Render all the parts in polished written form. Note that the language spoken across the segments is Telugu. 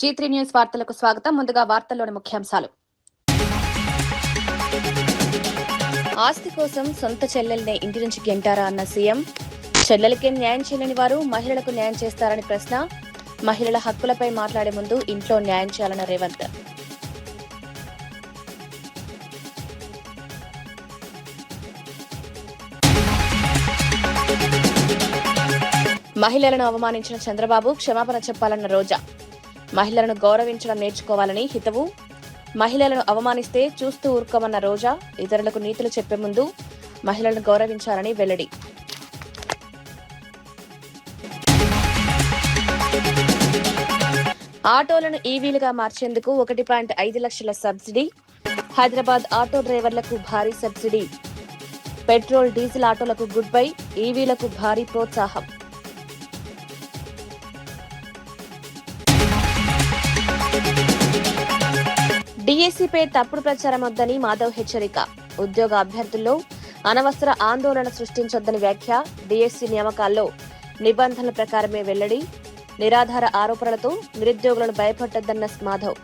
G3 న్యూస్ వార్తలకు స్వాగతం. ముందుగా వార్తల్లోని ముఖ్యాంశాలు. ఆస్తి కోసం సొంత చెల్లెల్నే ఇంటి నుంచి గెంటారా అన్న సీఎం. చెల్లెలకే న్యాయం చేయలేని వారు మహిళలకు న్యాయం చేస్తారని ప్రశ్న. మహిళల హక్కులపై మాట్లాడే ముందు ఇంట్లో న్యాయం చేయాలన్న రేవంత్. మహిళలను అవమానించిన చంద్రబాబు క్షమాపణ చెప్పాలన్న రోజా. మహిళలను గౌరవించడం నేర్చుకోవాలని హితవు. మహిళలను అవమానిస్తే చూస్తూ ఊరుకోమన్న రోజా. ఇతరులకు నీతులు చెప్పే ముందు మహిళలను గౌరవించాలని వెల్లడి. ఆటోలను ఈవీలుగా మార్చేందుకు 1.5 లక్షల సబ్సిడీ. హైదరాబాద్ ఆటో డ్రైవర్లకు భారీ సబ్సిడీ. పెట్రోల్ డీజిల్ ఆటోలకు గుడ్ బై, ఈవీలకు భారీ ప్రోత్సాహం. డిఎస్సీపై తప్పుడు ప్రచారం వద్దని మాధవ్ హెచ్చరిక. ఉద్యోగ అభ్యర్థుల్లో అనవసర ఆందోళన సృష్టించొద్దని వ్యాఖ్య. డిఎస్సీ నియామకాల్లో నిబంధనల ప్రకారమే వెల్లడి. నిరాధార ఆరోపణలతో నిరుద్యోగులను భయపెట్టొద్దన్న మాధవ్.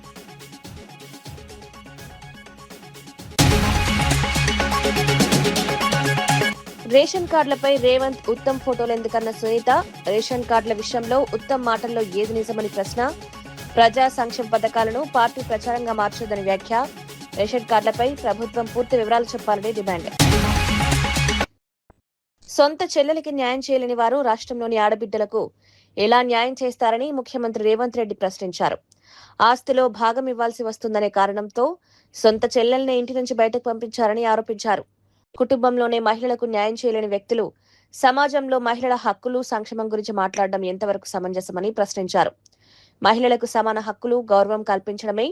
రేషన్ కార్డులపై రేవంత్ ఉత్తమ్ ఫోటోలెందుకన్న సునీత. రేషన్ కార్డుల విషయంలో ఉత్తమ్ మాటల్లో ఏది నిజమని ప్రశ్న. ప్రజా సంక్షేమ పథకాలను పార్టీ ప్రచారంగా మార్చొద్దని వ్యాఖ్య. రేషన్ కార్డులపై ప్రభుత్వం పూర్తి వివరాలు చెప్పాలని డిమాండ్. సొంత చెల్లెలికి న్యాయం చేయలేని వారు రాష్ట్రంలోని ఆడబిడ్డలకు ఎలా న్యాయం చేస్తారని ముఖ్యమంత్రి రేవంత్ రెడ్డి ప్రశ్నించారు. ఆస్తిలో భాగం ఇవ్వాల్సి వస్తుందనే కారణంతో సొంత చెల్లెల్ని ఇంటి నుంచి బయటకు పంపించారని ఆరోపించారు. కుటుంబంలోనే మహిళలకు న్యాయం చేయలేని వ్యక్తులు సమాజంలో మహిళల హక్కులు, సంక్షేమం గురించి మాట్లాడడం ఎంతవరకు సమంజసమని ప్రశ్నించారు. మహిళలకు సమాన హక్కులు, గౌరవం కల్పించడమే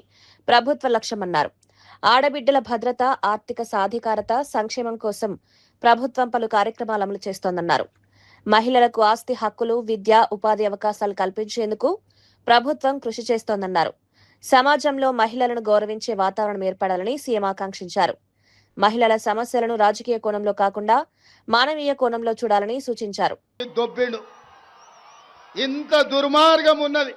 ప్రభుత్వ లక్ష్యమన్నారు. ఆడబిడ్డల భద్రత, ఆర్థిక సాధికారత, సంక్షేమం కోసం ప్రభుత్వం పలు కార్యక్రమాలు అమలు చేస్తోందన్నారు. మహిళలకు ఆస్తి హక్కులు, విద్య, ఉపాధి అవకాశాలు కల్పించేందుకు ప్రభుత్వం కృషి చేస్తోందన్నారు. సమాజంలో మహిళలను గౌరవించే వాతావరణం ఏర్పడాలని సీఎం ఆకాంక్షించారు. మహిళల సమస్యలను రాజకీయ కోణంలో కాకుండా మానవీయ కోణంలో చూడాలని సూచించారు. ఇంత దుర్మార్గం ఉన్నది.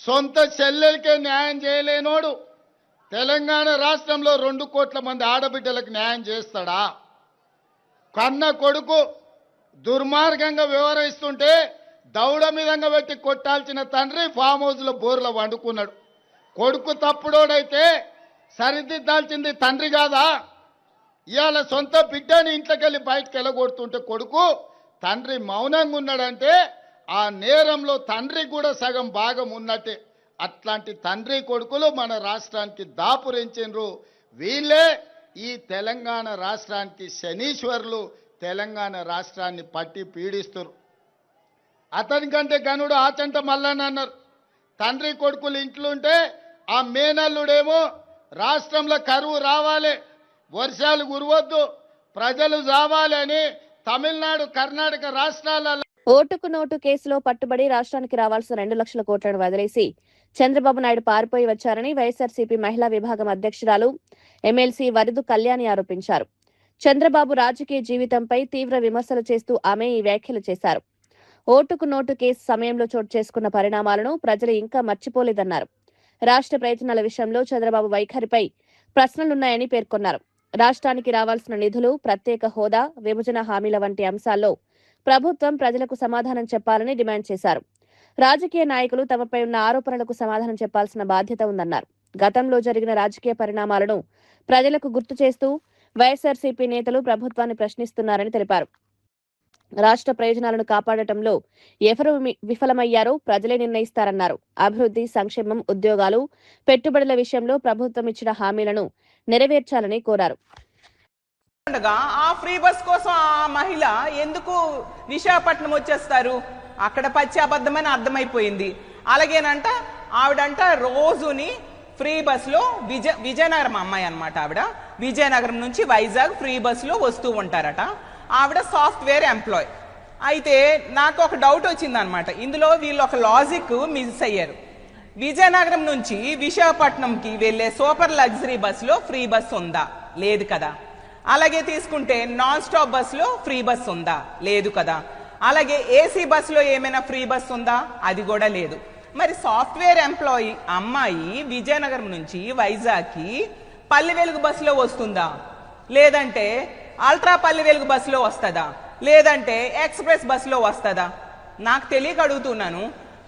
సొంత చెల్లెలకే న్యాయం చేయలేనోడు తెలంగాణ రాష్ట్రంలో 2 కోట్ల మంది ఆడబిడ్డలకు న్యాయం చేస్తాడా? కన్న కొడుకు దుర్మార్గంగా వ్యవహరిస్తుంటే దౌడ మీదంగా పెట్టి కొట్టాల్సిన తండ్రి ఫామ్ హౌస్లో బోర్లో వండుకున్నాడు. కొడుకు తప్పుడోడైతే సరిదిద్దాల్సింది తండ్రి కాదా? ఇవాళ సొంత బిడ్డని ఇంట్లోకి వెళ్ళి బయటకు వెళ్ళగొడుతుంటే కొడుకు, తండ్రి మౌనంగా ఉన్నాడంటే ఆ నేరంలో తండ్రి కూడా సగం భాగం ఉన్నట్టే. అట్లాంటి తండ్రి కొడుకులు మన రాష్ట్రానికి దాపురించిండ్రు. వీళ్ళే ఈ తెలంగాణ రాష్ట్రానికి శనీశ్వరులు. తెలంగాణ రాష్ట్రాన్ని పట్టి పీడిస్తారు. అతనికంటే గనుడు ఆచంట మల్లన్న అన్నారు. తండ్రి కొడుకులు ఇంట్లుంటే ఆ మేనల్లుడేమో రాష్ట్రంలో కరువు రావాలి, వర్షాలు కురవద్దు, ప్రజలు చావాలి అని తమిళనాడు, కర్ణాటక రాష్ట్రాలలో ఓటుకు నోటు కేసులో పట్టుబడి రాష్ట్రానికి రావాల్సిన 2 లక్షల కోట్లను వదిలేసి చంద్రబాబు నాయుడు పారిపోయి వచ్చారని వైఎస్ఆర్సీపీ మహిళా విభాగం అధ్యక్షురాలు ఎమ్మెల్సీ వరదు కళ్యాణి ఆరోపించారు. చంద్రబాబు రాజకీయ జీవితంపై తీవ్ర విమర్శలు చేస్తూ ఆమె ఈ వ్యాఖ్యలు చేశారు. ఓటుకు నోటు కేసు సమయంలో చోటు చేసుకున్న పరిణామాలను ప్రజలు ఇంకా మర్చిపోలేదన్నారు. రాష్ట్ర ప్రయత్నాల విషయంలో చంద్రబాబు వైఖరిపై ప్రశ్నలున్నాయని పేర్కొన్నారు. రాష్ట్రానికి రావాల్సిన నిధులు, ప్రత్యేక హోదా, విభజన హామీల వంటి అంశాల్లో ప్రభుత్వం ప్రజలకు సమాధానం చెప్పాలని డిమాండ్ చేశారు. రాజకీయ నాయకులు తమపై ఉన్న ఆరోపణలకు సమాధానం చెప్పాల్సిన బాధ్యత ఉందన్నారు. గతంలో జరిగిన రాజకీయ పరిణామాలను ప్రజలకు గుర్తు చేస్తూ వైఎస్ఆర్సీపీ నేతలు ప్రభుత్వాన్ని ప్రశ్నిస్తున్నారని తెలిపారు. రాష్ట్ర ప్రయోజనాలను కాపాడటంలో ఎవరు విఫలమయ్యారో ప్రజలే నిర్ణయిస్తారన్నారు. అభివృద్ధి, సంక్షేమం, ఉద్యోగాలు, పెట్టుబడుల విషయంలో ప్రభుత్వం ఇచ్చిన హామీలను నెరవేర్చాలని కోరారు. ఆ ఫ్రీ బస్ కోసం ఆ మహిళ ఎందుకు విశాఖపట్నం వచ్చేస్తారు? అక్కడ పచ్చి అబద్ధమని అర్థమైపోయింది. అలాగేనంట ఆవిడంట రోజుని ఫ్రీ బస్ లో విజయనగరం అమ్మాయి అనమాట. ఆవిడ విజయనగరం నుంచి వైజాగ్ ఫ్రీ బస్ లో వస్తూ ఉంటారట. ఆవిడ సాఫ్ట్వేర్ ఎంప్లాయ్. అయితే నాకు ఒక డౌట్ వచ్చింది అనమాట. ఇందులో వీళ్ళు ఒక లాజిక్ మిస్ అయ్యారు. విజయనగరం నుంచి విశాఖపట్నంకి వెళ్లే సూపర్ లగ్జరీ బస్సులో ఫ్రీ బస్ ఉందా? లేదు కదా. అలాగే తీసుకుంటే నాన్ స్టాప్ బస్సులో ఫ్రీ బస్ ఉందా? లేదు కదా. అలాగే ఏసీ బస్సులో ఏమైనా ఫ్రీ బస్ ఉందా? అది కూడా లేదు. మరి సాఫ్ట్వేర్ ఎంప్లాయీ అమ్మాయి విజయనగరం నుంచి వైజాగ్కి పల్లె వెలుగు బస్సులో వస్తుందా, లేదంటే అల్ట్రా పల్లె వెలుగు బస్సులో వస్తుందా, లేదంటే ఎక్స్ప్రెస్ బస్సులో వస్తుందా? నాకు తెలియక అడుగుతున్నాను.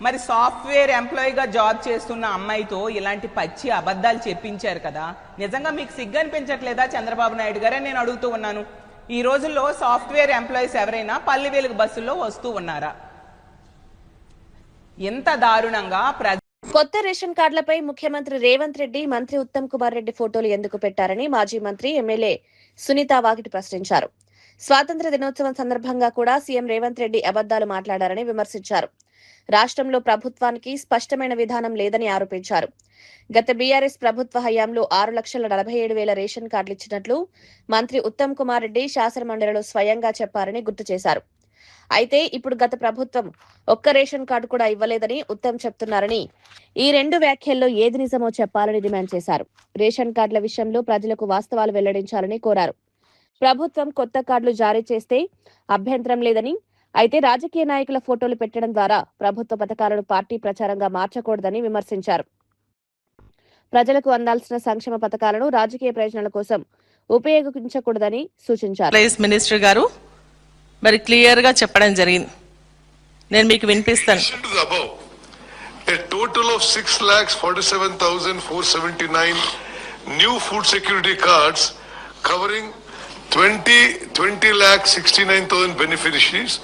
మరి సాఫ్ట్వేర్ ఎంప్లాయీగా జాబ్ చేస్తున్న అమ్మాయితో ఇలాంటి పచ్చి అబద్ధాలు చెప్పించారు కదా, నిజంగా మీకు సిగ్గు అనిపించట్లేదా చంద్రబాబు నాయుడు గారే నేను అడుగుతూ ఉన్నాను. ఈ రోజుల్లో సాఫ్ట్వేర్ ఎంప్లాయీస్ ఎవరైనా పల్లె వెలుగు బస్సుల్లో వస్తూ ఉన్నారా? ఎంత దారుణంగా కొత్త రేషన్ కార్డులపై ముఖ్యమంత్రి రేవంత్ రెడ్డి, మంత్రి ఉత్తమ్ కుమార్ రెడ్డి ఫోటోలు ఎందుకు పెట్టారని మాజీ మంత్రి ఎమ్మెల్యే సునీత వాకిటి ప్రశ్నించారు. స్వాతంత్ర దినోత్సవం సందర్భంగా కూడా సీఎం రేవంత్ రెడ్డి అబద్దాలు మాట్లాడారని విమర్శించారు. రాష్ట్రంలో ప్రభుత్వానికి స్పష్టమైన విధానం లేదని ఆరోపించారు. గత బీఆర్ఎస్ ప్రభుత్వ హయాంలో 6,47,000 రేషన్ కార్డులు ఇచ్చినట్లు మంత్రి ఉత్తమ్ కుమార్ రెడ్డి శాసనమండలిలో స్వయంగా చెప్పారని గుర్తు చేశారు. అయితే ఇప్పుడు గత ప్రభుత్వం ఒక్క రేషన్ కార్డు కూడా ఇవ్వలేదని ఉత్తమ్ చెప్తున్నారని, ఈ రెండు వ్యాఖ్యల్లో ఏది నిజమో చెప్పాలని డిమాండ్ చేశారు. రేషన్ కార్డుల విషయంలో ప్రజలకు వాస్తవాలు వెల్లడించాలని కోరారు. ప్రభుత్వం కొత్త కార్డులు జారీ చేస్తే అభ్యంతరం లేదని, అయితే రాజకీయ నాయకుల ఫోటోలు పెట్టడం ద్వారా ప్రభుత్వ పథకాలను పార్టీ ప్రచారంగా మార్చకూడదని విమర్శించారు. ప్రజలకు అందాల్సిన సంక్షేమ పథకాలను రాజకీయ ప్రయోజనాల కోసం ఉపయోగించకూడదని సూచించారు. మినిస్టర్ గారు మరి క్లియర్ గా చెప్పడం జరిగింది, నేను మీకు వినిపిస్తాను. A total of 6,47,479 new food security cards covering 20,69,000 beneficiaries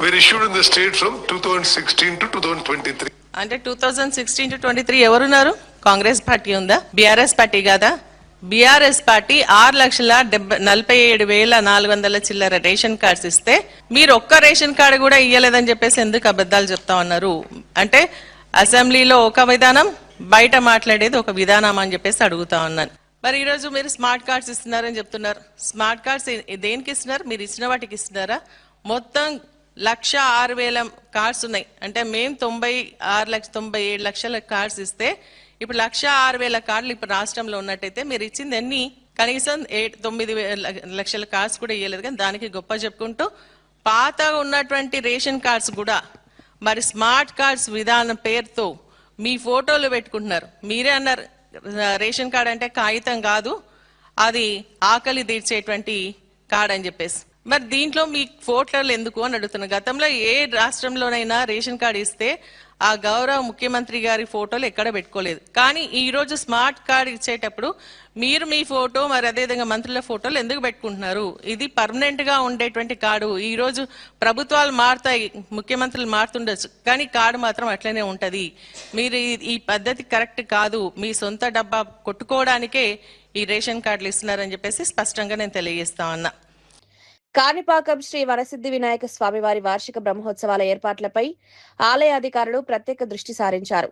were issued in the state from 2016 to 2023. అంటే 2016 to 23 ఎవరున్నారు? కాంగ్రెస్ పార్టీ ఉందా? బీఆర్ఎస్ పార్టీ కాదా? బీఆర్ఎస్ పార్టీ 6,47,400 చిల్లర రేషన్ కార్డ్స్ ఇస్తే మీరు ఒక్క రేషన్ కార్డు కూడా ఇయ్యలేదని చెప్పేసి ఎందుకు అబద్ధాలు చెప్తా ఉన్నారు? అంటే అసెంబ్లీలో ఒక విధానం, బయట మాట్లాడేది ఒక విధానం అని చెప్పేసి అడుగుతా ఉన్నాను. మరి ఈరోజు మీరు స్మార్ట్ కార్డ్స్ ఇస్తున్నారని చెప్తున్నారు. స్మార్ట్ కార్డ్స్ దేనికి ఇస్తున్నారు? మీరు ఇచ్చిన వాటికి ఇస్తున్నారా? మొత్తం 1,06,000 కార్డ్స్ ఉన్నాయి. అంటే మేము 97,00,000 కార్డ్స్ ఇస్తే ఇప్పుడు 1,06,000 కార్డులు ఇప్పుడు రాష్ట్రంలో ఉన్నట్టయితే మీరు ఇచ్చింది ఎన్ని? కనీసం 9,00,000 కార్డ్స్ కూడా ఇవ్వలేదు. కానీ దానికి గొప్ప చెప్పుకుంటూ పాతగా ఉన్నటువంటి రేషన్ కార్డ్స్ కూడా మరి స్మార్ట్ కార్డ్స్ విధానం పేరుతో మీ ఫోటోలు పెట్టుకుంటున్నారు. మీరే అన్నారు రేషన్ కార్డ్ అంటే కాగితం కాదు, అది ఆకలి తీర్చేటువంటి కార్డ్ అని చెప్పేసి. మరి దీంట్లో మీ ఫోటోలు ఎందుకు అని అడుగుతున్నారు. గతంలో ఏ రాష్ట్రంలోనైనా రేషన్ కార్డు ఇస్తే ఆ గౌరవ ముఖ్యమంత్రి గారి ఫోటోలు ఎక్కడ పెట్టుకోలేదు. కానీ ఈ రోజు స్మార్ట్ కార్డు ఇచ్చేటప్పుడు మీరు మీ ఫోటో మరి అదేవిధంగా మంత్రుల ఫోటోలు ఎందుకు పెట్టుకుంటున్నారు? ఇది పర్మనెంట్ గా ఉండేటువంటి కార్డు. ఈ రోజు ప్రభుత్వాలు మారుతాయి, ముఖ్యమంత్రులు మారుతుండొచ్చు, కానీ కార్డు మాత్రం అట్లనే ఉంటది. మీరు ఈ పద్ధతి కరెక్ట్ కాదు. మీ సొంత డబ్బా కొట్టుకోవడానికే ఈ రేషన్ కార్డులు ఇస్తున్నారని చెప్పేసి స్పష్టంగా నేను తెలియజేస్తా ఉన్నా. కాణిపాకం శ్రీ వరసిద్ధి వినాయక స్వామివారి వార్షిక బ్రహ్మోత్సవాల ఏర్పాట్లపై ఆలయ అధికారులు ప్రత్యేక దృష్టి సారించారు.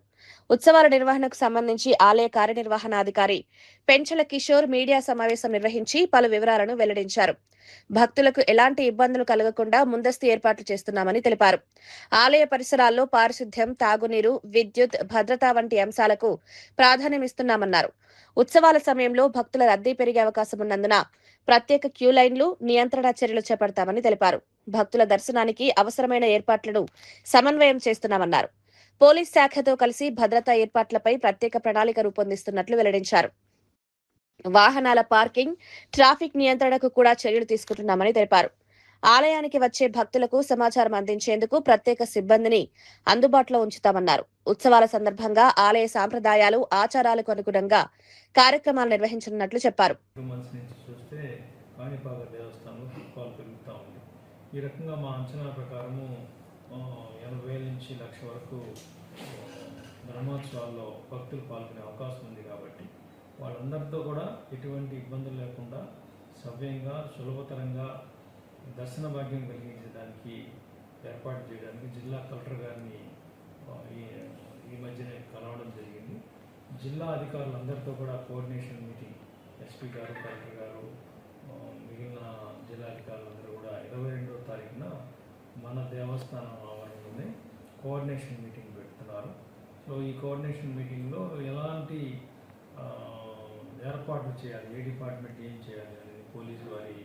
ఉత్సవాల నిర్వహణకు సంబంధించి ఆలయ కార్యనిర్వహణాధికారి పెంచల కిషోర్ మీడియా సమావేశం నిర్వహించి పలు వివరాలను వెల్లడించారు. భక్తులకు ఎలాంటి ఇబ్బందులు కలగకుండా ముందస్తు ఏర్పాట్లు చేస్తున్నామని తెలిపారు. ఆలయ పరిసరాల్లో పారిశుద్ధ్యం, తాగునీరు, విద్యుత్, భద్రత వంటి అంశాలకు ప్రాధాన్యమిస్తున్నామన్నారు. ఉత్సవాల సమయంలో భక్తుల రద్దీ పెరిగే అవకాశం ఉన్నందున ప్రత్యేక క్యూ లైన్లు, నియంత్రణ చర్యలు చేపడతామని తెలిపారు. భక్తుల దర్శనానికి అవసరమైన ఏర్పాట్లను సమన్వయం చేస్తున్నామన్నారు. పోలీస్ శాఖతో కలిసి భద్రతా ఏర్పాట్లపై ప్రత్యేక ప్రణాళిక రూపొందిస్తున్నట్లు వెల్లడించారు. వాహనాల పార్కింగ్, ట్రాఫిక్ నియంత్రణకు కూడా చర్యలు తీసుకుంటున్నామని తెలిపారు. ఆలయానికి వచ్చే భక్తులకు సమాచారం అందించేందుకు ప్రత్యేక సిబ్బందిని అందుబాటులో ఉంచుతామన్నారు. ఉత్సవాల సందర్భంగా ఆలయ సాంప్రదాయాలు, ఆచారాలకు అనుగుణంగా కార్యక్రమాలు నిర్వహించనున్నట్లు చెప్పారు. ఈ రకంగా మా అంచనా ప్రకారము 80,000 నుంచి 1,00,000 వరకు బ్రహ్మోత్సవాల్లో భక్తులు పాల్గొనే అవకాశం ఉంది. కాబట్టి వాళ్ళందరితో కూడా ఎటువంటి ఇబ్బందులు లేకుండా సవ్యంగా, సులభతరంగా దర్శన భాగ్యం కలిగించడానికి ఏర్పాటు చేయడానికి జిల్లా కలెక్టర్ గారిని ఈ మధ్యనే కలవడం జరిగింది. జిల్లా అధికారులందరితో కూడా కోఆర్డినేషన్ మీటింగ్, ఎస్పీ గారు, కలెక్టర్ గారు, మిగిలిన జిల్లా అధికారులందరూ కూడా 22వ తారీఖున మన దేవస్థానం ఆవరణలోనే కోఆర్డినేషన్ మీటింగ్ పెడుతున్నారు. సో ఈ కోఆర్డినేషన్ మీటింగ్లో ఎలాంటి ఏర్పాట్లు చేయాలి, ఏ డిపార్ట్మెంట్ ఏం చేయాలి అనేది, పోలీసు వారి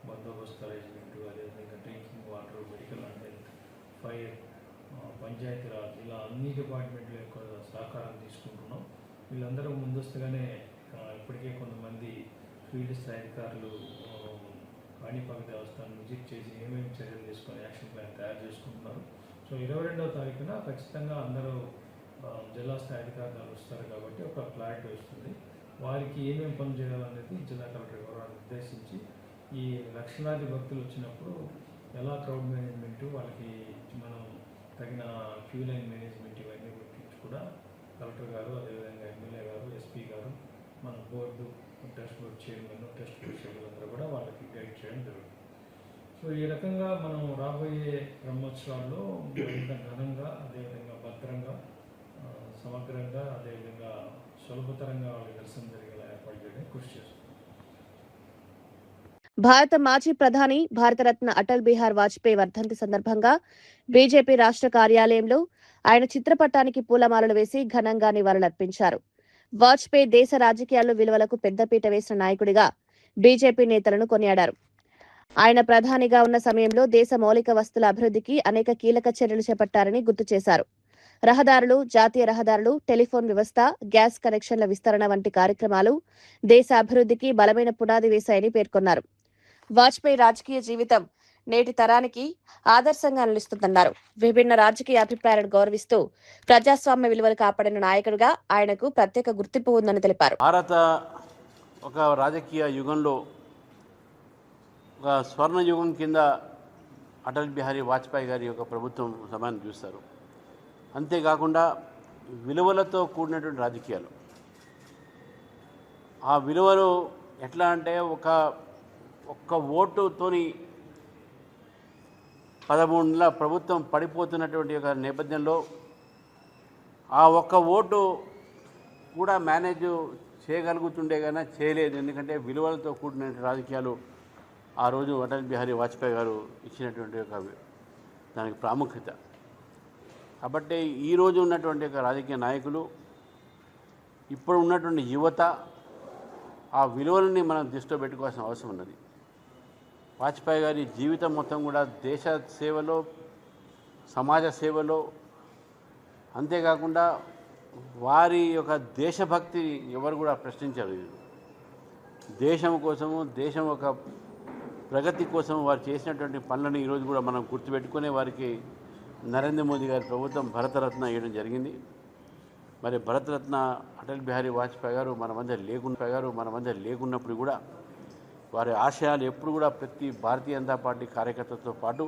బందోబస్తు అరేంజ్మెంట్, అదేవిధంగా drinking water, medical and health, fire, Panchayati Raj ఇలా అన్ని డిపార్ట్మెంట్ల యొక్క సహకారం తీసుకుంటున్నాం. వీళ్ళందరూ ముందస్తుగానే ఇప్పటికే కొంతమంది ఫీల్డ్ స్థాయి అధికారులు కాణిపాక దేవస్థానం విజిట్ చేసి ఏమేమి చర్యలు తీసుకొని యాక్షన్ ప్లాన్ తయారు చేసుకుంటున్నారు. సో 22వ తారీఖున ఖచ్చితంగా అందరూ జిల్లా స్థాయి అధికారులు వస్తారు కాబట్టి ఒక క్లారిటీ వస్తుంది. వారికి ఏమేమి పనులు చేయాలనేది జిల్లా కలెక్టర్ గారు నిర్దేశించి ఈ లక్షలాది భక్తులు వచ్చినప్పుడు ఎలా క్రౌడ్ మేనేజ్మెంట్, వాళ్ళకి మనం తగిన క్యూ లైన్ మేనేజ్మెంట్ ఇవన్నీ గురించి కూడా కలెక్టర్ గారు, అదేవిధంగా ఎమ్మెల్యే గారు, ఎస్పీ గారు, మన board, test board chairman, test board సభ్యులందరూ కూడా వాళ్ళకి గైడ్ చేయడం జరుగుతుంది. సో ఈ రకంగా మనం రాబోయే బ్రహ్మోత్సవాల్లో మరింత ఘనంగా, అదేవిధంగా భద్రంగా, సమగ్రంగా, అదేవిధంగా సులభతరంగా వాళ్ళకి దర్శనం జరిగేలా ఏర్పాటు చేయడానికి కృషి చేస్తుంది. భారత మాజీ ప్రధాని భారతరత్న అటల్ బిహార్ వాజ్పేయి వర్ధంతి సందర్భంగా బీజేపీ రాష్ట్ర కార్యాలయంలో ఆయన చిత్రపటానికి పూలమాలలు వేసి ఘనంగా నివాళులర్పించారు. వాజ్పేయి దేశ రాజకీయాల్లో విలువలకు పెద్దపీట వేసిన నాయకుడిగా బీజేపీ నేతలను కొనియాడారు. ఆయన ప్రధానిగా ఉన్న సమయంలో దేశ మౌలిక వస్తుల అభివృద్ధికి అనేక కీలక చర్యలు చేపట్టారని గుర్తు చేశారు. రహదారులు, జాతీయ రహదారులు, టెలిఫోన్ వ్యవస్థ, గ్యాస్ కనెక్షన్ల విస్తరణ వంటి కార్యక్రమాలు దేశ అభివృద్ధికి బలమైన పునాది వేశాయని పేర్కొన్నారు. వాజ్పేయి రాజకీయ జీవితం నేటి తరానికి ఆదర్శంగా నిలుస్తుందన్నారు. విభిన్న రాజకీయ అభిప్రాయాలను గౌరవిస్తూ ప్రజాస్వామ్య విలువలు కాపాడిన నాయకుడిగా ఆయనకు ప్రత్యేక గుర్తింపు ఉందని తెలిపారు. భారత ఒక రాజకీయ యుగంలో ఒక స్వర్ణ యుగం కింద అటల్ బిహారీ వాజ్పేయి గారి యొక్క ప్రభుత్వం సమయాన్ని చూస్తారు. అంతేకాకుండా విలువలతో కూడినటువంటి రాజకీయాలు, ఆ విలువలు ఎట్లా అంటే ఒక్క ఓటుతోని 13 నెలల ప్రభుత్వం పడిపోతున్నటువంటి ఒక నేపథ్యంలో ఆ ఒక్క ఓటు కూడా మేనేజ్ చేయగలుగుతుండే కానీ చేయలేదు. ఎందుకంటే విలువలతో కూడిన రాజకీయాలు ఆ రోజు అటల్ బిహారీ వాజ్పేయి గారు ఇచ్చినటువంటి ఒక దానికి ప్రాముఖ్యత. కాబట్టి ఈరోజు ఉన్నటువంటి ఒక రాజకీయ నాయకులు, ఇప్పుడు ఉన్నటువంటి యువత ఆ విలువలని మనం దృష్టిలో పెట్టుకోవాల్సిన అవసరం ఉన్నది. వాజ్పేయి గారి జీవితం మొత్తం కూడా దేశ సేవలో, సమాజ సేవలో, అంతేకాకుండా వారి యొక్క దేశభక్తి ఎవరు కూడా ప్రశ్నించారు. దేశం కోసము, దేశం ఒక ప్రగతి కోసం వారు చేసినటువంటి పనులను ఈరోజు కూడా మనం గుర్తుపెట్టుకునే వారికి నరేంద్ర మోదీ గారి ప్రభుత్వం భరతరత్న ఇవ్వడం జరిగింది. మరి భరతరత్న అటల్ బిహారీ వాజ్పేయి గారు మన మధ్య లేకున్నప్పుడు కూడా వారి ఆశయాలు ఎప్పుడు కూడా ప్రతి భారతీయ జనతా పార్టీ కార్యకర్తలతో పాటు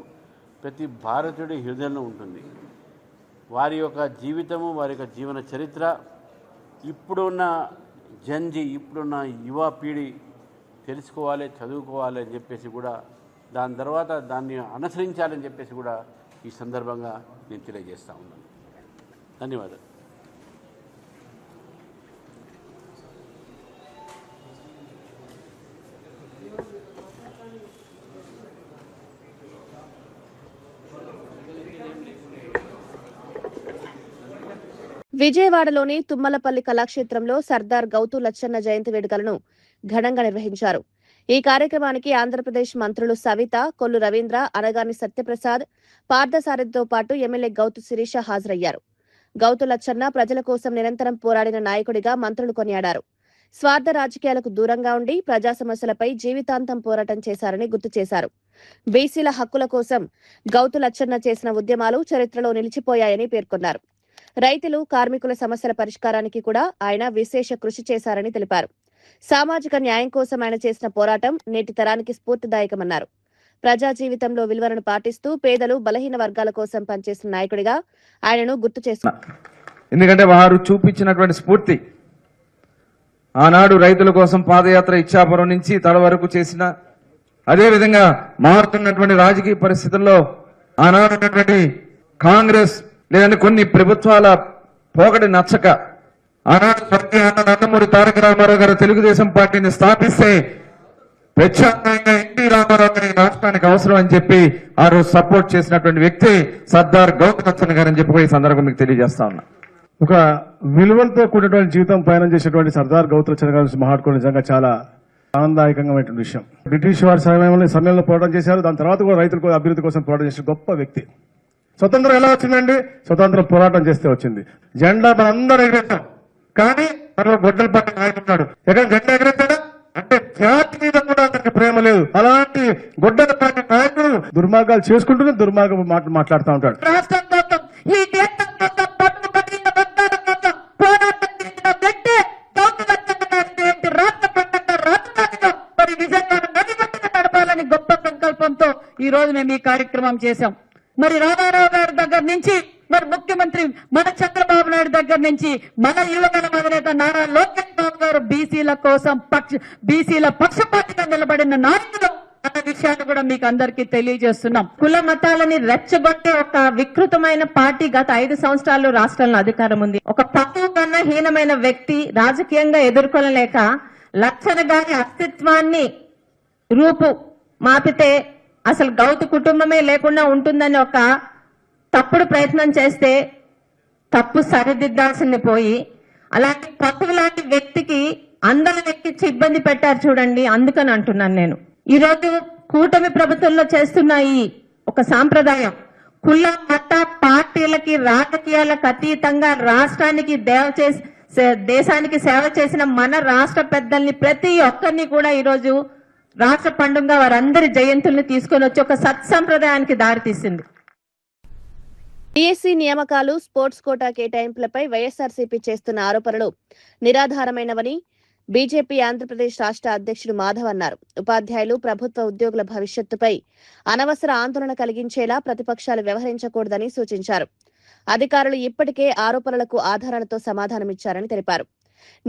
ప్రతి భారతీయుడి హృదయంలో ఉంటుంది. వారి యొక్క జీవితము, వారి యొక్క జీవన చరిత్ర ఇప్పుడున్న ఇప్పుడున్న యువ పీढ़ి తెలుసుకోవాలి, చదువుకోవాలి అని చెప్పేసి కూడా, దాని తర్వాత దాన్ని అనుసరించాలని చెప్పేసి కూడా ఈ సందర్భంగా నేను తెలియజేస్తా ఉన్నాను. ధన్యవాదాలు. విజయవాడలోని తుమ్మలపల్లి కళాక్షేత్రంలో సర్దార్ గౌతు లచ్చన్న జయంతి వేడుకలను ఘనంగా నిర్వహించారు. ఈ కార్యక్రమానికి ఆంధ్రప్రదేశ్ మంత్రులు సవిత, కొల్లు రవీంద్ర, అనగాని సత్యప్రసాద్, పార్థసారథితో పాటు ఎమ్మెల్యే గౌతు శిరీష హాజరయ్యారు. గౌతు లచ్చన్న ప్రజల కోసం నిరంతరం పోరాడిన నాయకుడిగా మంత్రులు కొనియాడారు. స్వార్థ రాజకీయాలకు దూరంగా ఉండి ప్రజా సమస్యలపై జీవితాంతం పోరాటం చేశారని గుర్తు చేశారు. బీసీల హక్కుల కోసం గౌతు లచ్చన్న చేసిన ఉద్యమాలు చరిత్రలో నిలిచిపోయాయని పేర్కొన్నారు. రైతులు, కార్మికుల సమస్యల పరిష్కారానికి కూడా ఆయన విశేష కృషి చేశారని తెలిపారు. సామాజిక న్యాయం కోసం ఆయన చేసిన పోరాటం నేటి తరానికి స్ఫూర్తిదాయకమన్నారు. ప్రజా జీవితంలో విలువలను పాటిస్తూ పేదలు, బలహీన వర్గాల కోసం పనిచేసిన నాయకుడిగా ఆయనను గుర్తు చేస్తున్నారు. ఎందుకంటే వారు చూపించినటువంటి స్ఫూర్తి, ఆనాడు రైతుల కోసం పాదయాత్ర ఇచ్చాపురం నుంచి తడ వరకు చేసిన, అదేవిధంగా మారుతున్నటువంటి రాజకీయ పరిస్థితుల్లో ఆనాడున్నటువంటి కాంగ్రెస్ లేదంటే కొన్ని ప్రభుత్వాల పోకడి నచ్చక ఆనాడు నందమూరి తారక రామారావు గారు తెలుగుదేశం పార్టీని స్థాపిస్తే ప్రత్యేకంగా ఎన్టీ రామారావు గారి రాష్ట్రానికి అవసరం అని చెప్పి ఆ రోజు సపోర్ట్ చేసినటువంటి వ్యక్తి సర్దార్ గౌతు లచ్చన్న గారు అని చెప్పి ఈ సందర్భంగా మీకు తెలియజేస్తా ఉన్నా. ఒక విలువలతో కూడినటువంటి జీవితం పయనం చేసేటువంటి సర్దార్ గౌతు లచ్చన్న గారి మహాత్ముడు నిజంగా చాలా ఆనందదాయకమైనటువంటి విషయం. బ్రిటిష్ వారి సమయంలో పోరాటం చేశారు. దాని తర్వాత కూడా రైతుల అభివృద్ధి కోసం పోరాటం చేసిన గొప్ప వ్యక్తి. స్వతంత్రం ఎలా వచ్చిందండి? స్వతంత్రం పోరాటం చేస్తే వచ్చింది. జెండా మనందరూ ఎగరేస్తాం, కానీ మనలో గొడ్డల పట్ల నాయకుడు ఉన్నాడు. ఎక్కడ జెండా ఎగరేస్తాడా అంటే జాతి మీద కూడా అతనికి ప్రేమ లేదు. అలాంటి గొడ్డల పట్ల నాయకుడు దుర్మార్గాలు చేసుకుంటూనే దుర్మార్గం మాట్లాడుతూ ఉంటాడు. రాష్ట్రం కోసం, ఈ దేశం కోసం పట్టుబడిన బంగారం కోసం పోరాటం చేసిన వ్యక్తి రాష్ట్ర పండుగ రాజధానిలో మరి నిజంగా నడిబట్టుగా నడపాలని గొప్ప సంకల్పంతో ఈ రోజు మేము ఈ కార్యక్రమం చేశాం. మరి రామారావు గారి దగ్గర నుంచి మరి ముఖ్యమంత్రి మన చంద్రబాబు నాయుడు దగ్గర నుంచి మన యువగల అధినేత నారా లోకేష్ బాబు గారు బీసీల పక్షపాతిగా నిలబడిన నాయకులు అన్న విషయాన్ని కూడా మీకు అందరికీ తెలియజేస్తున్నాం. కుల మతాలని రెచ్చగొట్టే ఒక వికృతమైన పార్టీ గత 5 సంవత్సరాలు రాష్ట్రంలో అధికారం ఉంది. ఒక పశువు కన్నా హీనమైన వ్యక్తి రాజకీయంగా ఎదుర్కొనలేక లక్షణ గారి అస్తిత్వాన్ని రూపు మాపితే అసలు గౌతు కుటుంబమే లేకుండా ఉంటుందని ఒక తప్పుడు ప్రయత్నం చేస్తే తప్పు సరిదిద్దాల్సింది పోయి అలాంటి పశువు లాంటి వ్యక్తికి అందరం ఎక్కించి ఇబ్బంది పెట్టారు చూడండి. అందుకని అంటున్నాను నేను. ఈరోజు కూటమి ప్రభుత్వంలో చేస్తున్న ఈ ఒక సాంప్రదాయం కుల మత పార్టీలకి రాజకీయాలకు అతీతంగా రాష్ట్రానికి దేశానికి సేవ చేసిన మన రాష్ట్ర పెద్దల్ని ప్రతి ఒక్కరిని కూడా ఈరోజు రాష్ట్ర పండుగ వారందరి జయంతుల్ని తీసుకొని వచ్చి ఒక సత్సంప్రదాయానికి దారితీసింది. డిఎస్సి నియామకాలు, స్పోర్ట్స్ కోటా కేటాయింపులపై వైఎస్ఆర్సీపీ చేస్తున్న ఆరోపణలు నిరాధారమైనవని బీజేపీ ఆంధ్రప్రదేశ్ రాష్ట్ర అధ్యక్షుడు మాధవ్ అన్నారు. ఉపాధ్యాయులు, ప్రభుత్వ ఉద్యోగుల భవిష్యత్తుపై అనవసర ఆందోళన కలిగించేలా ప్రతిపక్షాలు వ్యవహరించకూడదని సూచించారు. అధికారులు ఇప్పటికే ఆరోపణలకు ఆధారాలతో సమాధానమిచ్చారని తెలిపారు.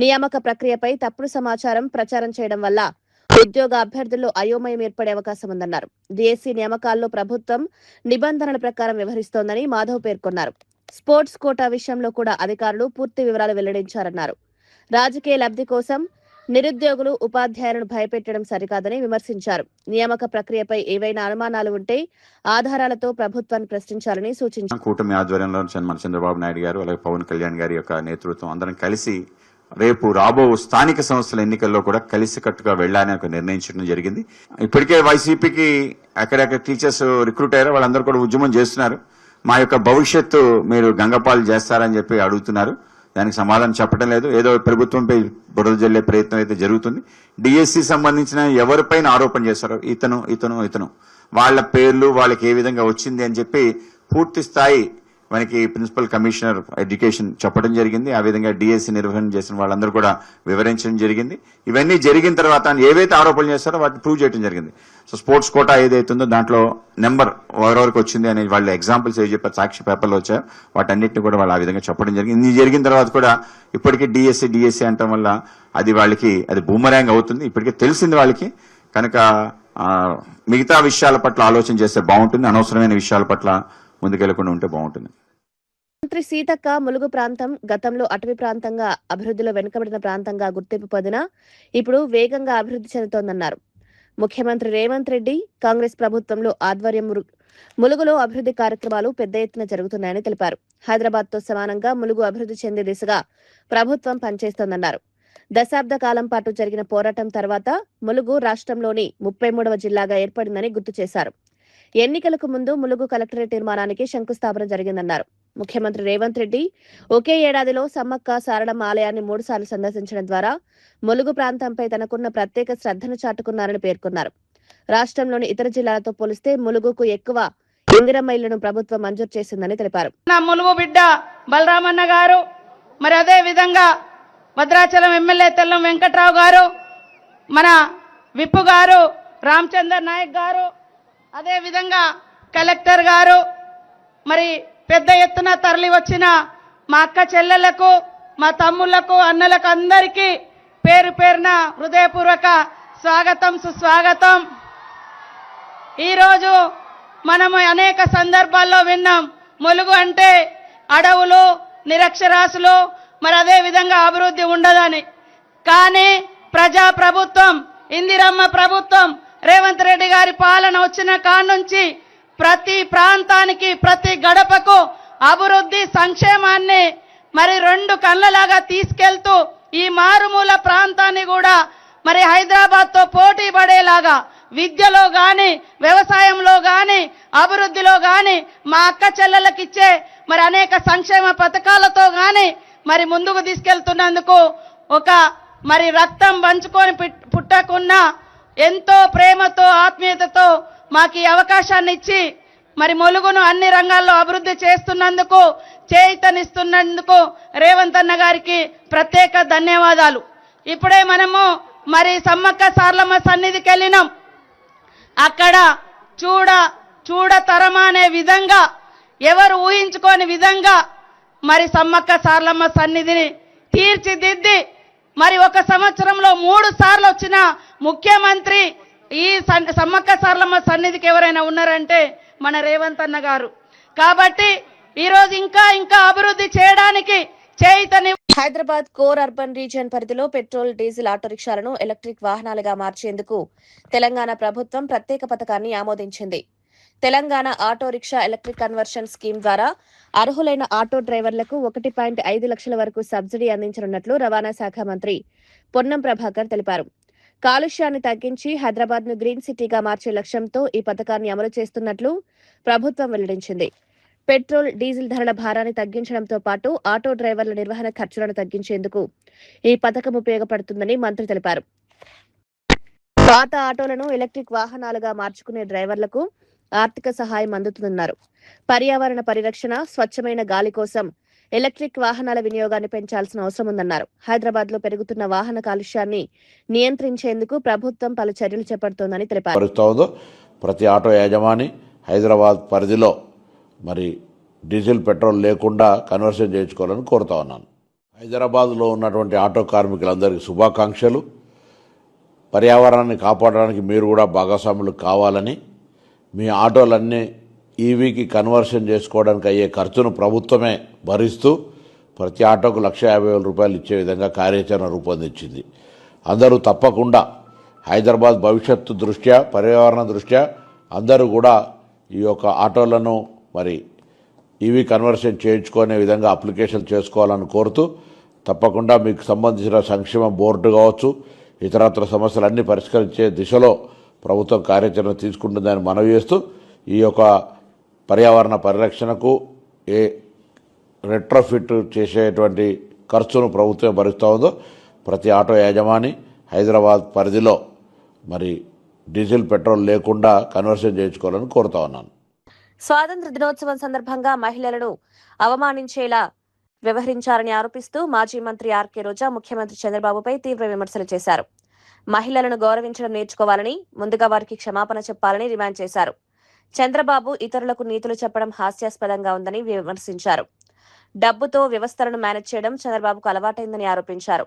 నియామక ప్రక్రియపై తప్పుడు సమాచారం ప్రచారం చేయడం వల్ల ఉద్యోగ అభ్యర్థుల్లో అయోమయం ఏర్పడే అవకాశం ఉందన్నారు. డిఎస్సి నియామకాల్లో ప్రభుత్వం నిబంధనల ప్రకారం వ్యవహరిస్తోందని మాధవ్ పేర్కొన్నారు. స్పోర్ట్స్ కోటా విషయంలో కూడా అధికారులు పూర్తి వివరాలు వెల్లడించారన్నారు. రాజకీయ లబ్ధి కోసం నిరుద్యోగులు, ఉపాధ్యాయులను భయపెట్టడం సరికాదని విమర్శించారు. నియామక ప్రక్రియపై ఏవైనా అనుమానాలు ఉంటే ఆధారాలతో ప్రభుత్వాన్ని ప్రశ్నించాలని సూచించారు. కూటమి ఆధ్వర్యంలో మన చంద్రబాబు నాయుడు గారు అలాగే పవన్ కళ్యాణ్ గారి యొక్క నేతృత్వం అందరం కలిసి రేపు రాబో స్థానిక సంస్థల ఎన్నికల్లో కూడా కలిసికట్టుగా వెళ్లాలని ఒక నిర్ణయించడం జరిగింది. ఇప్పటికే వైసీపీకి ఎక్కడెక్కడ టీచర్స్ రిక్రూట్ అయ్యారో వాళ్ళందరూ కూడా ఉద్యమం చేస్తున్నారు. మా యొక్క భవిష్యత్తు మీరు గంగపాలు చేస్తారని చెప్పి అడుగుతున్నారు. దానికి సమాధానం చెప్పడం లేదు. ఏదో ప్రభుత్వంపై బురద జల్లే ప్రయత్నం అయితే జరుగుతుంది. డిఎస్సి సంబంధించిన ఎవరిపైన ఆరోపణ చేస్తారో ఇతను వాళ్ళ పేర్లు వాళ్ళకి ఏ విధంగా వచ్చింది అని చెప్పి పూర్తి స్థాయి మనకి ప్రిన్సిపల్ కమిషనర్ ఎడ్యుకేషన్ చెప్పడం జరిగింది. ఆ విధంగా డిఎస్సి నిర్వహణ చేసిన వాళ్ళందరూ కూడా వివరించడం జరిగింది. ఇవన్నీ జరిగిన తర్వాత ఏవైతే ఆరోపణలు చేస్తారో వాటిని ప్రూవ్ చేయడం జరిగింది. సో స్పోర్ట్స్ కోటా ఏదైతుందో దాంట్లో నెంబర్ ఎవరెవరికి వచ్చింది అనే వాళ్ళ ఎగ్జాంపుల్స్ ఏవి చెప్పారు, సాక్షి పేపర్లో వచ్చాయో వాటన్నిటిని కూడా వాళ్ళు ఆ విధంగా చెప్పడం జరిగింది. ఇది జరిగిన తర్వాత కూడా ఇప్పటికీ డిఎస్సి అంటం వల్ల అది వాళ్ళకి అది బూమరాంగ్ అవుతుంది. ఇప్పటికే తెలిసింది వాళ్ళకి. కనుక మిగతా విషయాల పట్ల ఆలోచన చేస్తే బాగుంటుంది. అనవసరమైన విషయాల పట్ల ముందుకెళ్లకుండా ఉంటే బాగుంటుంది. మంత్రి సీతక్క ములుగు ప్రాంతం గతంలో అటవీ ప్రాంతంగా అభివృద్ధిలో వెనుకబడిన ప్రాంతంగా గుర్తింపు పొందిన ఇప్పుడు వేగంగా అభివృద్ధి చెందుతోందన్నారు. ముఖ్యమంత్రి రేవంత్ రెడ్డి కాంగ్రెస్ ప్రభుత్వంలో ఆధ్వర్యం ములుగులో అభివృద్ధి కార్యక్రమాలు పెద్ద ఎత్తున జరుగుతున్నాయని తెలిపారు. హైదరాబాద్ తో సమానంగా ములుగు అభివృద్ధి చెందే దిశగా ప్రభుత్వం పనిచేస్తోందన్నారు. దశాబ్ద కాలం పాటు జరిగిన పోరాటం తర్వాత ములుగు రాష్ట్రంలోని 33వ జిల్లాగా ఏర్పడిందని గుర్తు చేశారు. ఎన్నికలకు ముందు ములుగు కలెక్టరేట్ నిర్మాణానికి శంకుస్థాపన జరిగిందన్నారు. ముఖ్యమంత్రి రేవంత్ రెడ్డి ఒకే ఏడాదిలో సమ్మక్క సారళమ్మ ఆలయాన్ని 3 సార్లు సందర్శించడం ద్వారా ములుగు ప్రాంతంపై తనకున్న ప్రత్యేక శ్రద్ధను చాటుకున్నారని పేర్కొన్నారు. రాష్ట్రంలోని ఇతర జిల్లాలతో పోలిస్తే ములుగుకు ఎక్కువ ఇందిరమ్మ ఇళ్లను ప్రభుత్వం మంజూరు చేసిందని తెలిపారు. ములుగు బిడ్డ బలరామన్న గారు, మరి అదే విధంగా భద్రాచలం ఎమ్మెల్యే తెల్లం వెంకట్రావు గారు, మన విప్పు గారు రామచందర్ నాయక్ గారు, అదే విధంగా కలెక్టర్ గారు, మరి పెద్ద ఎత్తున తరలి వచ్చిన మా అక్క చెల్లెళ్లకు, మా తమ్ముళ్లకు, అన్నలకు అందరికీ పేరు పేరున హృదయపూర్వక స్వాగతం, సుస్వాగతం. ఈరోజు మనము అనేక సందర్భాల్లో విన్నాం, ములుగు అంటే అడవులు, నిరక్షరాస్యులు, మరి అదే విధంగా అభివృద్ధి ఉండదని. కానీ ప్రజా ప్రభుత్వం, ఇందిరమ్మ ప్రభుత్వం, రేవంత్ రెడ్డి గారి పాలన వచ్చిన కాడ నుంచి ప్రతి ప్రాంతానికి, ప్రతి గడపకు అభివృద్ధి, సంక్షేమాన్ని మరి 2 కళ్ళలాగా తీసుకెళ్తూ ఈ మారుమూల ప్రాంతాన్ని కూడా మరి హైదరాబాద్ తో పోటీ పడేలాగా, విద్యలో గాని, వ్యవసాయంలో గాని, అభివృద్ధిలో గాని, మా అక్క చెల్లెలకు ఇచ్చే మరి అనేక సంక్షేమ పథకాలతో గాని మరి ముందుకు తీసుకెళ్తున్నందుకు ఒక మరి రక్తం పంచుకొని పుట్టకున్నా ఎంతో ప్రేమతో ఆత్మీయతతో మాకు ఈ అవకాశాన్ని ఇచ్చి మరి ములుగును అన్ని రంగాల్లో అభివృద్ధి చేస్తున్నందుకు, చేయితనిస్తున్నందుకు రేవంత్ అన్న గారికి ప్రత్యేక ధన్యవాదాలు. ఇప్పుడే మనము మరి సమ్మక్క సార్లమ్మ సన్నిధికి వెళ్ళినాం. అక్కడ చూడతరమా అనే విధంగా, ఎవరు ఊహించుకోని విధంగా మరి సమ్మక్క సార్లమ్మ సన్నిధిని తీర్చిదిద్ది మరి ఒక సంవత్సరంలో 3 సార్లు వచ్చిన ముఖ్యమంత్రి ఈ సమ్మక్క సార్లమ్మ సన్నిధికి ఎవరైనా ఉన్నారంటే మన రేవంత్ అన్న గారు. కాబట్టి ఈరోజు ఇంకా అభివృద్ధి చేయడానికి చేయితని. హైదరాబాద్ కోర్ అర్బన్ రీజియన్ పరిధిలో పెట్రోల్, డీజిల్ ఆటో రిక్షాలను ఎలక్ట్రిక్ వాహనాలుగా మార్చేందుకు తెలంగాణ ప్రభుత్వం ప్రత్యేక పథకాన్ని ఆమోదించింది. Telangana auto rickshaw electric conversion scheme ద్వారా అర్హులైన ఆటో డ్రైవర్లకు 1.5 లక్షల వరకు సబ్సిడీ అందించనున్నట్లు రవాణా శాఖ మంత్రి పొన్నం ప్రభాకర్ తెలిపారు. కాలుష్యాన్ని తగ్గించి హైదరాబాద్ ను గ్రీన్ సిటీగా మార్చే లక్ష్యంతో ఈ పథకాన్ని అమలు చేస్తున్నట్లు ప్రభుత్వం వెల్లడించింది. పెట్రోల్, డీజిల్ ధరల భారాన్ని తగ్గించడంతో పాటు ఆటో డ్రైవర్ల నిర్వహణ ఖర్చులను తగ్గించేందుకు ఈ పథకం ఉపయోగపడుతుందని మంత్రి తెలిపారు. పాత ఆటోలను ఎలక్ట్రిక్ వాహనాలుగా మార్చుకునే డ్రైవర్లకు ఆర్థిక సహాయం అందుతుందన్నారు. పర్యావరణ పరిరక్షణ, స్వచ్ఛమైన గాలి కోసం ఎలక్ట్రిక్ వాహనాల వినియోగాన్ని పెంచాల్సిన అవసరం ఉందన్నారు. హైదరాబాద్ లో పెరుగుతున్న వాహన కాలుష్యాన్ని నియంత్రించేందుకు ప్రభుత్వం పలు చర్యలు చేపడుతోందని తెలిపారు. ప్రతి ఆటో యజమాని హైదరాబాద్ పరిధిలో మరి డీజిల్, పెట్రోల్ లేకుండా కన్వర్షన్ చేయించుకోవాలని కోరుతా ఉన్నాను. హైదరాబాద్లో ఉన్నటువంటి ఆటో కార్మికులందరికీ శుభాకాంక్షలు. పర్యావరణాన్ని కాపాడడానికి మీరు కూడా భాగస్వాములు కావాలని, మీ ఆటోలన్నీ ఈవీకి కన్వర్షన్ చేసుకోవడానికి అయ్యే ఖర్చును ప్రభుత్వమే భరిస్తూ ప్రతి ఆటోకు 1,50,000 రూపాయలు ఇచ్చే విధంగా కార్యాచరణ రూపొందించింది. అందరూ తప్పకుండా హైదరాబాద్ భవిష్యత్తు దృష్ట్యా, పర్యావరణ దృష్ట్యా అందరూ కూడా ఈ యొక్క ఆటోలను మరి ఈవీ కన్వర్షన్ చేయించుకునే విధంగా అప్లికేషన్ చేసుకోవాలని కోరుతూ, తప్పకుండా మీకు సంబంధించిన సంక్షేమ బోర్డు కావచ్చు, ఇతరత్ర సమస్యలన్నీ పరిష్కరించే దిశలో ప్రభుత్వం కార్యాచరణ తీసుకుంటుందని మనవి చేస్తూ, ఈ యొక్క పర్యావరణ పరిరక్షణకు రెట్రోఫిట్ చేసేటువంటి ఖర్చును ప్రభుత్వం భరిస్తూ ఉందో ప్రతి ఆటో యజమాని హైదరాబాద్ పరిధిలో మరి డీజిల్, పెట్రోల్ లేకుండా కన్వర్షన్ చేయించుకోవాలని కోరుతా ఉన్నాను. స్వాతంత్ర దినోత్సవం సందర్భంగా మహిళలను అవమానించేలా వ్యవహరించారని ఆరోపిస్తూ మాజీ మంత్రి ఆర్కే రోజా ముఖ్యమంత్రి చంద్రబాబుపై తీవ్ర విమర్శలు చేశారు. మహిళలను గౌరవించడం నేర్చుకోవాలని, ముందుగా వారికి క్షమాపణ చెప్పాలని డిమాండ్ చేశారు. చంద్రబాబు ఇతరులకు నీతులు చెప్పడం హాస్యాస్పదంగా ఉందని విమర్శించారు. డబ్బుతో వ్యవస్థలను మేనేజ్ చేయడం చంద్రబాబుకు అలవాటైందని ఆరోపించారు.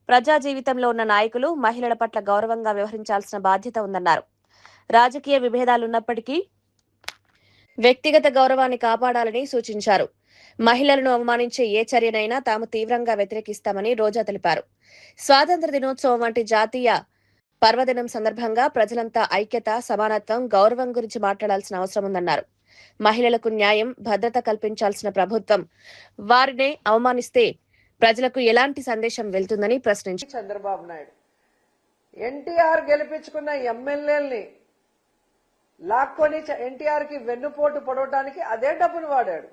ప్రజా జీవితంలో ఉన్న నాయకులు మహిళల పట్ల గౌరవంగా వ్యవహరించాల్సిన బాధ్యత ఉందన్నారు. రాజకీయ విభేదాలున్నప్పటికీ వ్యక్తిగత గౌరవాన్ని కాపాడాలని సూచించారు. మహిళలను అవమానించే ఏ చర్యనైనా తాము తీవ్రంగా వ్యతిరేకిస్తామని రోజా తెలిపారు. స్వాతంత్ర దినోత్సవం వంటి జాతీయ పర్వదినం సందర్భంగా ప్రజలంతా ఐక్యత, సమానత్వం, గౌరవం గురించి మాట్లాడాల్సిన అవసరం ఉందన్నారు. మహిళలకు న్యాయం, భద్రత కల్పించాల్సిన ప్రభుత్వం వారినే అవమానిస్తే ప్రజలకు ఎలాంటి సందేశం వెళ్తుందని ప్రశ్నించారు. చంద్రబాబు నాయుడు ఎన్టీఆర్ గెలిపించుకున్న ఎమ్మెల్యేల్ని లాక్కొని ఎన్టీఆర్ కి వెన్నుపోటు పొడవడానికి అదే డబ్బును వాడాడు.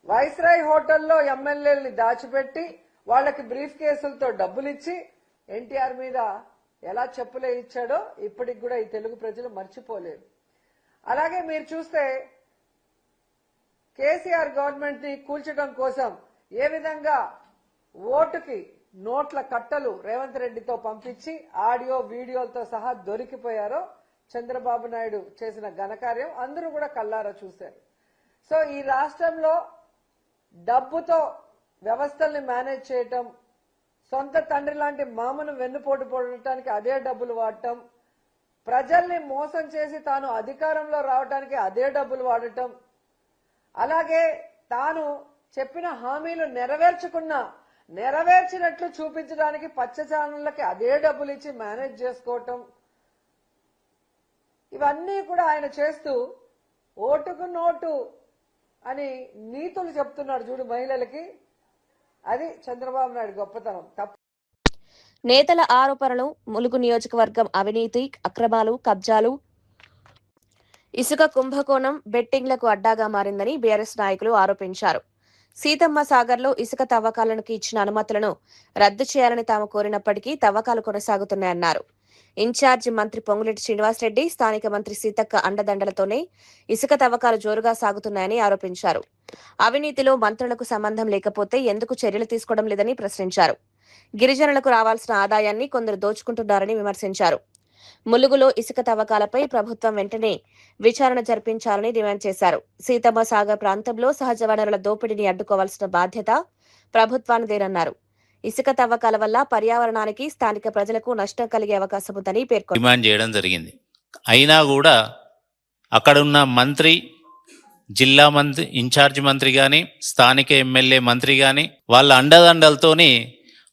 వైస్రాయ్ హోటల్లో ఎమ్మెల్యేల్ని దాచిపెట్టి వాళ్ళకి బ్రీఫ్ కేసులతో డబ్బులు ఇచ్చి ఎన్టీఆర్ మీద ఎలా చెప్పులే ఇచ్చాడో ఇప్పటికి కూడా ఈ తెలుగు ప్రజలు మర్చిపోలేరు. అలాగే మీరు చూస్తే కేసీఆర్ గవర్నమెంట్ ని కూల్చడం కోసం ఏ విధంగా ఓటుకి నోట్ల కట్టలు రేవంత్ రెడ్డితో పంపించి ఆడియో, వీడియోలతో సహా దొరికిపోయారో చంద్రబాబు నాయుడు చేసిన ఘనకార్యం అందరూ కూడా కళ్ళారా చూశారు. సో ఈ రాష్ట్రంలో డబ్బుతో వ్యవస్థల్ని మేనేజ్ చేయటం, సొంత తండ్రి లాంటి మామను వెన్నుపోటు పొడటానికి అదే డబ్బులు వాడటం, ప్రజల్ని మోసం చేసి తాను అధికారంలో రావడానికి అదే డబ్బులు వాడటం, అలాగే తాను చెప్పిన హామీలు నెరవేర్చినట్లు చూపించడానికి పచ్చ ఛానళ్లకి అదే డబ్బులు ఇచ్చి మేనేజ్ చేసుకోవటం, ఇవన్నీ కూడా ఆయన చేస్తూ ఓటుకు నోటు అని నీతులు చెప్తున్నాడు చూడు మహిళలకి. అది చంద్రబాబు నాయుడు గొప్పతనం. నేతల ఆరోపణలు, ములుగు నియోజకవర్గం అవినీతి, అక్రమాలు, కబ్జాలు, ఇసుక కుంభకోణం, బెట్టింగ్లకు అడ్డాగా మారిందని బీఆర్ఎస్ నాయకులు ఆరోపించారు. సీతమ్మ సాగర్లో ఇసుక తవ్వకాలకు ఇచ్చిన అనుమతులను రద్దు చేయాలని తాము కోరినప్పటికీ తవ్వకాలు కొనసాగుతున్నాయన్నారు. ఇన్ఛార్జి మంత్రి పొంగులేటి శ్రీనివాసరెడ్డి, స్థానిక మంత్రి సీతక్క అండదండలతోనే ఇసుక తవ్వకాలు జోరుగా సాగుతున్నాయని ఆరోపించారు. అవినీతిలో మంత్రులకు సంబంధం లేకపోతే ఎందుకు చర్యలు తీసుకోవడం లేదని ప్రశ్నించారు. గిరిజనులకు రావాల్సిన ఆదాయాన్ని కొందరు దోచుకుంటున్నారని విమర్శించారు. ములుగులో ఇసుక తవ్వకాలపై ప్రభుత్వం వెంటనే విచారణ జరిపించాలని డిమాండ్ చేశారు. సీతమ్మ సాగర్ ప్రాంతంలో సహజ వనరుల దోపిడీని అడ్డుకోవాల్సిన బాధ్యత ప్రభుత్వానిదేనన్నారు. ఇసుక తవ్వకాల వల్ల పర్యావరణానికి, స్థానిక ప్రజలకు నష్టం కలిగే అవకాశం ఉందని పేర్కొన్నారు. డిమాండ్ చేయడం జరిగింది. అయినా కూడా అక్కడున్న మంత్రి, జిల్లా మంత్రి, ఇన్ఛార్జ్ మంత్రి కానీ, స్థానిక ఎమ్మెల్యే మంత్రి కానీ వాళ్ళ అండదండలతోని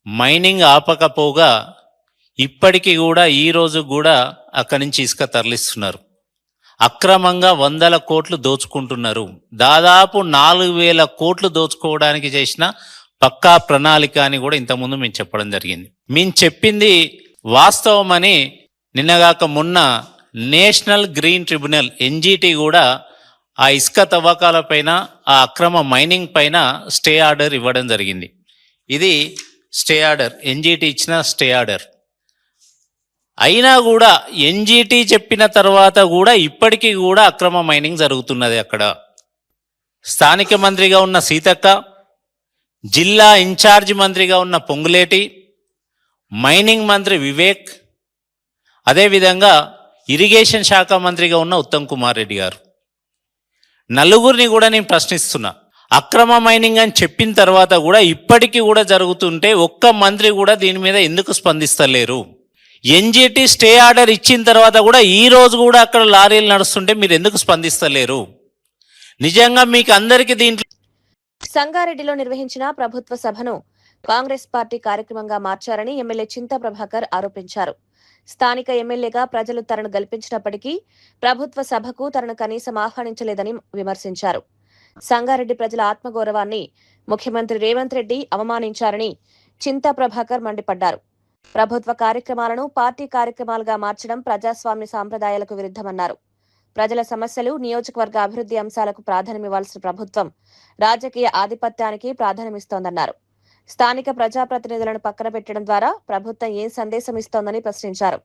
మైనింగ్ ఆపకపోగా ఇప్పటికీ కూడా ఈ రోజు కూడా అక్కడి నుంచి ఇసుక తరలిస్తున్నారు. అక్రమంగా 100 కోట్లు దోచుకుంటున్నారు. దాదాపు 4,000 కోట్లు దోచుకోవడానికి చేసిన పక్కా ప్రణాళిక అని కూడా ఇంతకుముందు మేము చెప్పడం జరిగింది. మేము చెప్పింది వాస్తవమని నిన్నగాక మొన్న నేషనల్ గ్రీన్ ట్రిబ్యునల్ NGT కూడా ఆ ఇసుక తవ్వకాల పైన, ఆ అక్రమ మైనింగ్ పైన స్టే ఆర్డర్ ఇవ్వడం జరిగింది. ఇది స్టే ఆర్డర్, NGT ఇచ్చిన స్టే ఆర్డర్. అయినా కూడా NGT చెప్పిన తర్వాత కూడా ఇప్పటికీ కూడా అక్రమ మైనింగ్ జరుగుతున్నది. అక్కడ స్థానిక మంత్రిగా ఉన్న సీతక్క, జిల్లా ఇన్ఛార్జ్ మంత్రిగా ఉన్న పొంగులేటి, మైనింగ్ మంత్రి వివేక్, అదేవిధంగా ఇరిగేషన్ శాఖ మంత్రిగా ఉన్న ఉత్తమ్ కుమార్ రెడ్డి గారు, నలుగురిని కూడా నేను ప్రశ్నిస్తున్నా. అక్రమ మైనింగ్ అని చెప్పిన తర్వాత కూడా ఇప్పటికీ కూడా జరుగుతుంటే ఒక్క మంత్రి కూడా దీని మీద ఎందుకు స్పందిస్తలేరు? NGT స్టే ఆర్డర్ ఇచ్చిన తర్వాత కూడా ఈ రోజు కూడా అక్కడ లారీలు నడుస్తుంటే మీరు ఎందుకు స్పందిస్తలేరు? నిజంగా మీకు అందరికీ దీంట్లో. సంగారెడ్డిలో నిర్వహించిన ప్రభుత్వ సభను కాంగ్రెస్ పార్టీ కార్యక్రమంగా మార్చారని ఎమ్మెల్యే చింతా ప్రభాకర్ ఆరోపించారు. స్థానిక ఎమ్మెల్యేగా ప్రజలు తనను గెలిపించినప్పటికీ ప్రభుత్వ సభకు తనను కనీసం ఆహ్వానించలేదని విమర్శించారు. సంగారెడ్డి ప్రజల ఆత్మగౌరవాన్ని ముఖ్యమంత్రి రేవంత్ రెడ్డి అవమానించారని చింతా ప్రభాకర్ మండిపడ్డారు. ప్రభుత్వ కార్యక్రమాలను పార్టీ కార్యక్రమాలుగా మార్చడం ప్రజాస్వామ్య సాంప్రదాయాలకు విరుద్ధమన్నారు. ప్రజల సమస్యలు, నియోజకవర్గ అభివృద్ధి అంశాలకు ప్రాధాన్యమివ్వాల్సిన ప్రభుత్వం రాజకీయ ఆధిపత్యానికి ప్రాధాన్యమిస్తోందన్నారు. స్థానిక ప్రజాప్రతినిధులను పక్కన పెట్టడం ద్వారా ప్రభుత్వం ఏం సందేశం ఇస్తోందని ప్రశ్నించారు.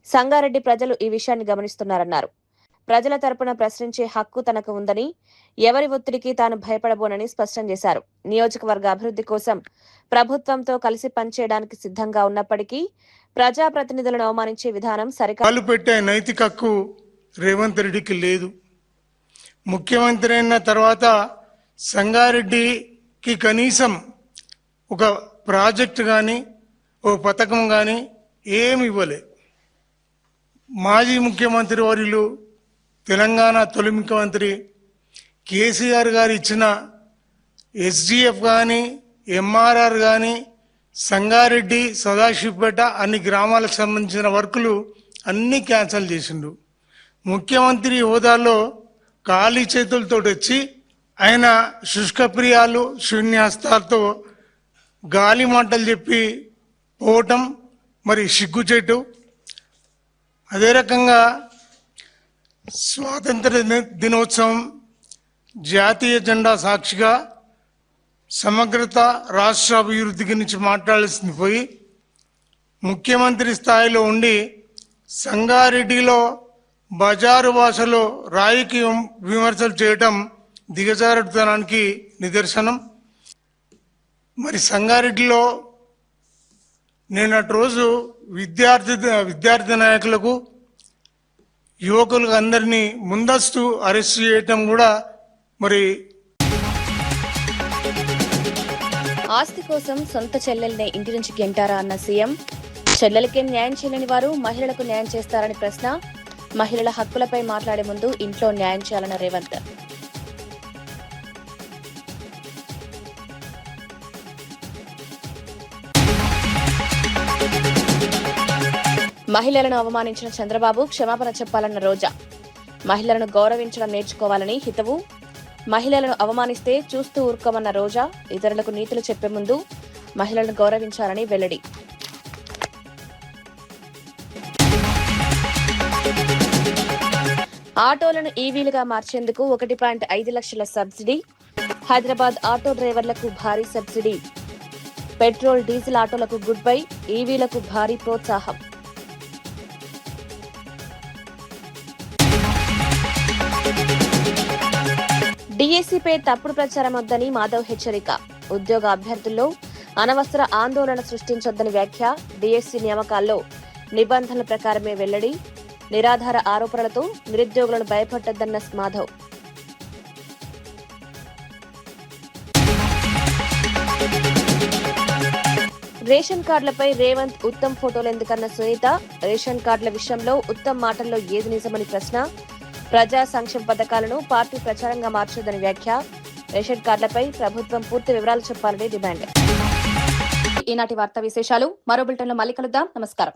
సంగారెడ్డి ప్రజలు ఈ విషయాన్ని గమనిస్తున్నారన్నారు. ప్రజల తరపున ప్రశ్నించే హక్కు తనకు ఉందని, ఎవరి ఒత్తిడికి తాను భయపడబోనని స్పష్టం చేశారు. నియోజకవర్గ అభివృద్ధి కోసం ప్రభుత్వంతో కలిసి పనిచేయడానికి సిద్ధంగా ఉన్నప్పటికీ ప్రజాప్రతినిధులను అవమానించే విధానం సరికాదు. పెట్టే నైతిక హక్కు రేవంత్ రెడ్డికి లేదు. ముఖ్యమంత్రి అయిన తర్వాత సంగారెడ్డికి కనీసం ఒక ప్రాజెక్టు కానీ, ఓ పథకం కానీ ఏమి ఇవ్వలే. మాజీ ముఖ్యమంత్రి వర్యులు, తెలంగాణ తొలి ముఖ్యమంత్రి కేసీఆర్ గారు ఇచ్చిన SDF కానీ, MRR కానీ, సంగారెడ్డి, సదాశివపేట అన్ని గ్రామాలకు సంబంధించిన వర్కులు అన్నీ క్యాన్సిల్ చేసిండు. ముఖ్యమంత్రి హోదాలో ఖాళీ చేతులతో వచ్చి ఆయన శుష్కప్రియాలు, శూన్యాస్తాలతో గాలి మాటలు చెప్పి పోవటం మరి సిగ్గుచేటు. అదే రకంగా స్వాతంత్ర దినోత్సవం, జాతీయ జెండా సాక్షిగా సమగ్రత, రాష్ట్ర అభివృద్ధి గురించి మాట్లాడాల్సింది పోయి ముఖ్యమంత్రి స్థాయిలో ఉండి సంగారెడ్డిలో బజారు భాషలో రాయికి విమర్శలు చేయటం దిగజారుతనానికి నిదర్శనం. మరి సంగారెడ్డిలో నిన్నటి రోజు విద్యార్థి నాయకులకు, యువకులకు అందరినీ ముందస్తు అరెస్ట్ చేయటం కూడా మరి. ఆస్తి కోసం సొంత చెల్లెల్నే ఇంటి నుంచి గెంటారా అన్న సీఎం, చెల్లెలకేం న్యాయం చేయలేని వారు మహిళలకు న్యాయం చేస్తారని ప్రశ్న. మహిళల హక్కులపై మాట్లాడే ముందు ఇంట్లో న్యాయం చేయాలన్న రేవంత్. మహిళలను అవమానించిన చంద్రబాబు క్షమాపణ చెప్పాలన్న రోజా. మహిళలను గౌరవించడం నేర్చుకోవాలని హితవు. మహిళలను అవమానిస్తే చూస్తూ ఊరుకోమన్న రోజా. ఇతరులకు నీతులు చెప్పే ముందు మహిళలను గౌరవించాలని వెల్లడి. ఆటోలను ఈవీలుగా మార్చేందుకు 1.5 లక్షల సబ్సిడీ. హైదరాబాద్ ఆటో డ్రైవర్లకు భారీ సబ్సిడీ. పెట్రోల్ డీజిల్ ఆటోలకు గుడ్ బై, ఈవీలకు భారీ ప్రోత్సాహం. డిఎస్సీపై తప్పుడు ప్రచారం వద్దని మాధవ్ హెచ్చరిక. ఉద్యోగ అభ్యర్థుల్లో అనవసర ఆందోళన సృష్టించొద్దని వ్యాఖ్య. డిఎస్సీ నియామకాల్లో నిబంధనల ప్రకారమే వెల్లడి. నిరాధార ఆరోపణలతో నిరుద్యోగులను భయపెట్టొద్దన్న మాధవ్. రేషన్ కార్డులపై రేవంత్ ఉత్తమ్ ఫోటోలు ఎందుకన్న సునీత. రేషన్ కార్డుల విషయంలో ఉత్తమ్ మాటల్లో ఏది నిజమని ప్రశ్న. ప్రజా సంక్షేమ పథకాలను పార్టీ ప్రచారంగా మార్చొద్దని వ్యాఖ్య. రేషన్ కార్డులపై ప్రభుత్వం పూర్తి వివరాలు చెప్పాలని డిమాండ్. ఈనాటి వార్తా విశేషాలు మరో బులెటిన్లో మళ్ళీ కలుద్దాం. నమస్కారం.